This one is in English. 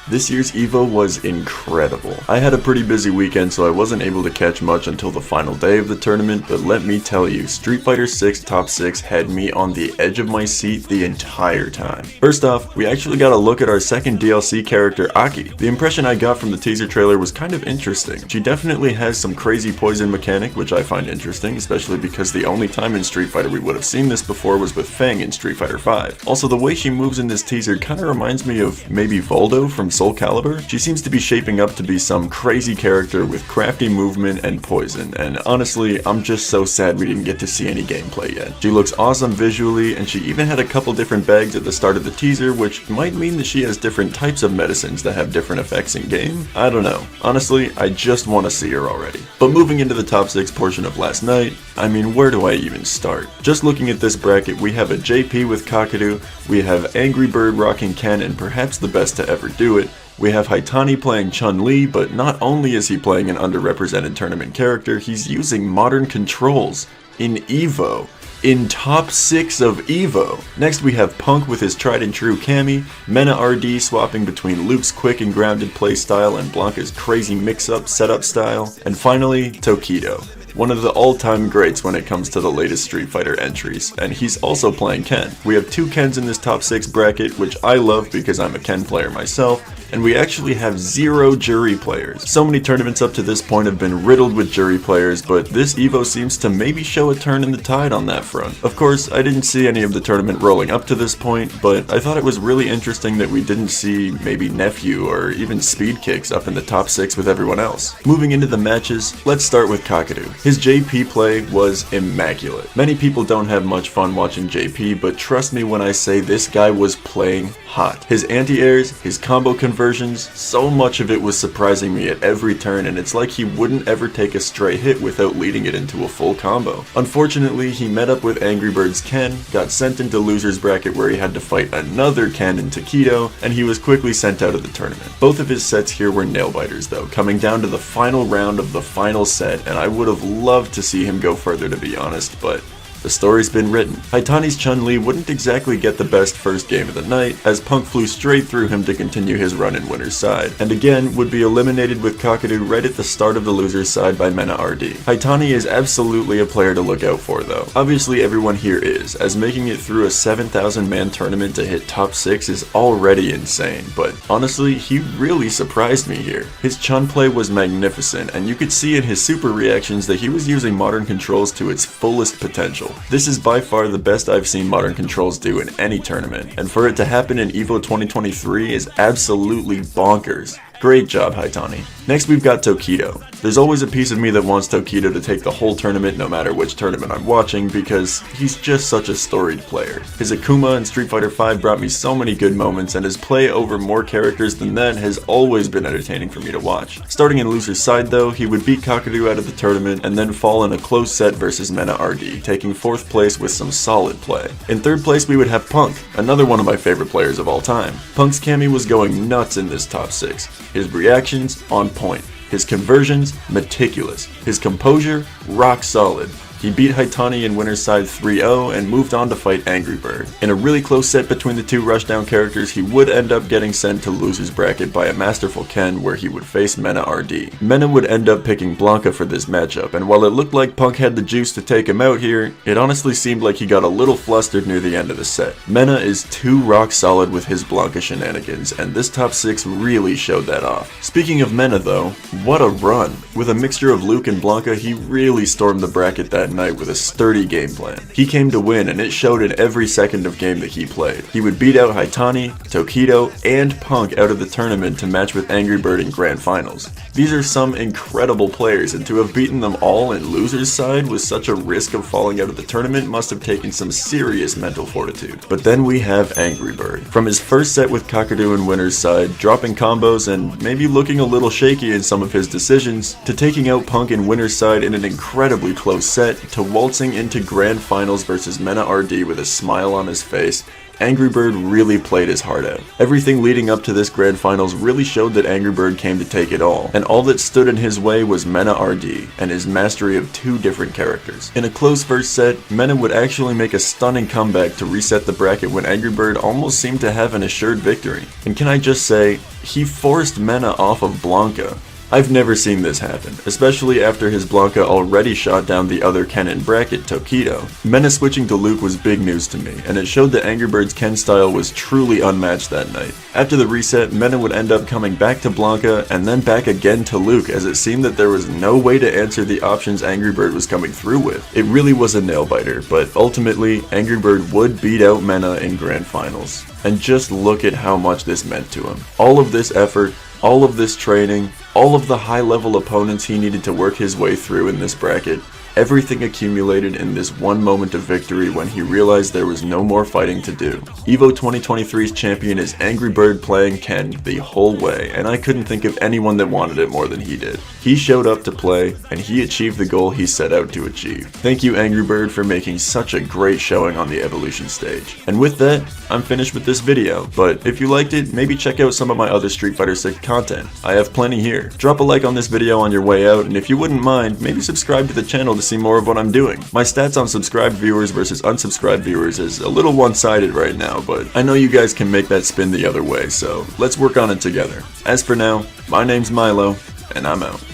This year's EVO was incredible. I had a pretty busy weekend, so I wasn't able to catch much until the final day of the tournament, but let me tell you, Street Fighter 6 Top 6 had me on the edge of my seat the entire time. First off, we actually got a look at our second DLC character, Aki. The impression I got from the teaser trailer was kind of interesting. She definitely has some crazy poison mechanic, which I find interesting, especially because the only time in Street Fighter we would have seen this before was with Fang in Street Fighter 5. Also, the way she moves in this teaser kind of reminds me of maybe Voldo from Soul Calibur. She seems to be shaping up to be some crazy character with crafty movement and poison, and honestly, I'm just so sad we didn't get to see any gameplay yet. She looks awesome visually, and she even had a couple different bags at the start of the teaser, which might mean that she has different types of medicines that have different effects in game. I don't know. Honestly, I just want to see her already. But moving into the top 6 portion of last night, I mean, where do I even start? Just looking at this bracket, we have a JP with Kakadu, we have Angry Bird rocking Ken and perhaps the best to ever do it, we have Haitani playing Chun-Li, but not only is he playing an underrepresented tournament character, he's using modern controls in EVO. In top 6 of EVO. Next we have Punk with his tried and true Cammy, Mena RD swapping between Luke's quick and grounded playstyle and Blanca's crazy mix-up setup style, and finally Tokido, one of the all-time greats when it comes to the latest Street Fighter entries, and he's also playing Ken. We have 2 Kens in this top 6 bracket, which I love because I'm a Ken player myself, and we actually have 0 jury players. So many tournaments up to this point have been riddled with jury players, but this EVO seems to maybe show a turn in the tide on that front. Of course, I didn't see any of the tournament rolling up to this point, but I thought it was really interesting that we didn't see maybe Nephew or even Speed Kicks up in the top 6 with everyone else. Moving into the matches, let's start with Kakadu. His JP play was immaculate. Many people don't have much fun watching JP, but trust me when I say this guy was playing hot. His anti-airs, his combo conversions, so much of it was surprising me at every turn, and it's like he wouldn't ever take a stray hit without leading it into a full combo. Unfortunately, he met up with Angry Bird's Ken, got sent into loser's bracket where he had to fight another Ken in Takedo, and he was quickly sent out of the tournament. Both of his sets here were nail-biters though, coming down to the final round of the final set, and I would have loved to see him go further to be honest, but the story's been written. Haitani's Chun-Li wouldn't exactly get the best first game of the night, as Punk flew straight through him to continue his run in winner's side, and again would be eliminated with Kakadu right at the start of the loser's side by Mena RD. Haitani is absolutely a player to look out for though. Obviously everyone here is, as making it through a 7,000 man tournament to hit top 6 is already insane, but honestly he really surprised me here. His Chun play was magnificent, and you could see in his super reactions that he was using modern controls to its fullest potential. This is by far the best I've seen modern controls do in any tournament, and for it to happen in EVO 2023 is absolutely bonkers. Great job, Haitani. Next we've got Tokido. There's always a piece of me that wants Tokido to take the whole tournament no matter which tournament I'm watching because he's just such a storied player. His Akuma in Street Fighter 5 brought me so many good moments, and his play over more characters than that has always been entertaining for me to watch. Starting in loser's side though, he would beat Kakadu out of the tournament and then fall in a close set versus Mena RD, taking 4th place with some solid play. In 3rd place we would have Punk, another one of my favorite players of all time. Punk's Cammy was going nuts in this top 6. His reactions, on point. His conversions, meticulous. His composure, rock solid. He beat Haitani in winner's side 3-0 and moved on to fight Angry Bird. In a really close set between the 2 rushdown characters, he would end up getting sent to loser's bracket by a masterful Ken where he would face Mena RD. Mena would end up picking Blanca for this matchup, and while it looked like Punk had the juice to take him out here, it honestly seemed like he got a little flustered near the end of the set. Mena is too rock solid with his Blanca shenanigans, and this top 6 really showed that off. Speaking of Mena though, what a run! With a mixture of Luke and Blanca, he really stormed the bracket that night with a sturdy game plan. He came to win, and it showed in every second of game that he played. He would beat out Haitani, Tokido, and Punk out of the tournament to match with Angry Bird in grand finals. These are some incredible players, and to have beaten them all in loser's side with such a risk of falling out of the tournament must have taken some serious mental fortitude. But then we have Angry Bird. From his first set with Kakadu in winner's side, dropping combos and maybe looking a little shaky in some of his decisions, to taking out Punk in winner's side in an incredibly close set, to waltzing into grand finals versus Mena RD with a smile on his face, Angry Bird really played his heart out. Everything leading up to this grand finals really showed that Angry Bird came to take it all, and all that stood in his way was Mena RD and his mastery of 2 different characters. In a close first set, Mena would actually make a stunning comeback to reset the bracket when Angry Bird almost seemed to have an assured victory. And can I just say, he forced Mena off of Blanca. I've never seen this happen, especially after his Blanca already shot down the other Ken in bracket, Tokido. Mena switching to Luke was big news to me, and it showed that Angry Bird's Ken style was truly unmatched that night. After the reset, Mena would end up coming back to Blanca and then back again to Luke, as it seemed that there was no way to answer the options Angry Bird was coming through with. It really was a nail-biter, but ultimately, Angry Bird would beat out Mena in grand finals. And just look at how much this meant to him. All of this effort, all of this training, all of the high-level opponents he needed to work his way through in this bracket, everything accumulated in this one moment of victory when he realized there was no more fighting to do. EVO 2023's champion is Angry Bird playing Ken the whole way, and I couldn't think of anyone that wanted it more than he did. He showed up to play, and he achieved the goal he set out to achieve. Thank you, Angry Bird, for making such a great showing on the Evolution stage. And with that, I'm finished with this video, but if you liked it, maybe check out some of my other Street Fighter 6 content. I have plenty here. Drop a like on this video on your way out, and if you wouldn't mind, maybe subscribe to the channel to see more of what I'm doing. My stats on subscribed viewers versus unsubscribed viewers is a little one-sided right now, but I know you guys can make that spin the other way, so let's work on it together. As for now, my name's Myloe, and I'm out.